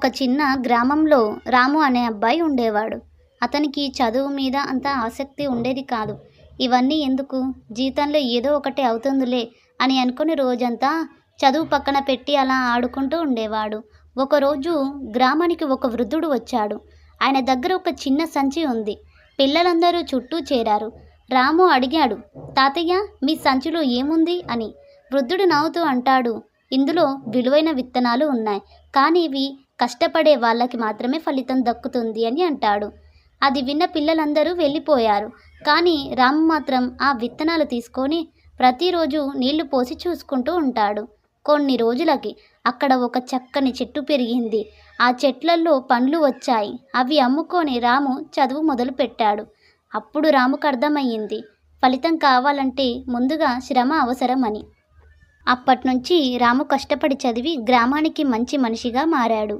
ఒక చిన్న గ్రామంలో రాము అనే అబ్బాయి ఉండేవాడు. అతనికి చదువు మీద అంత ఆసక్తి ఉండేది కాదు. ఇవన్నీ ఎందుకు, జీవితంలో ఏదో ఒకటి అవుతుందిలే అని అనుకుని రోజంతా చదువు పక్కన పెట్టి అలా ఆడుకుంటూ ఉండేవాడు. ఒకరోజు గ్రామానికి ఒక వృద్ధుడు వచ్చాడు. ఆయన దగ్గర ఒక చిన్న సంచి ఉంది. పిల్లలందరూ చుట్టూ చేరారు. రాము అడిగాడు, తాతయ్య, మీ సంచిలో ఏముంది అని. వృద్ధుడు నవ్వుతూ అంటాడు, ఇందులో విలువైన విత్తనాలు ఉన్నాయి, కానీ ఇవి కష్టపడే వాళ్ళకి మాత్రమే ఫలితం దక్కుతుంది అని అంటాడు. అది విన్న పిల్లలందరూ వెళ్ళిపోయారు. కానీ రాము మాత్రం ఆ విత్తనాలు తీసుకొని ప్రతిరోజు నీళ్లు పోసి చూసుకుంటూ ఉంటాడు. కొన్ని రోజులకి అక్కడ ఒక చక్కని చెట్టు పెరిగింది. ఆ చెట్లల్లో పండ్లు వచ్చాయి. అవి అమ్ముకొని రాము చదువు మొదలు పెట్టాడు. అప్పుడు రాముకు అర్థమయ్యింది, ఫలితం కావాలంటే ముందుగా శ్రమ అవసరమని. అప్పట్నుంచి రాము కష్టపడి చదివి గ్రామానికి మంచి మనిషిగా మారాడు.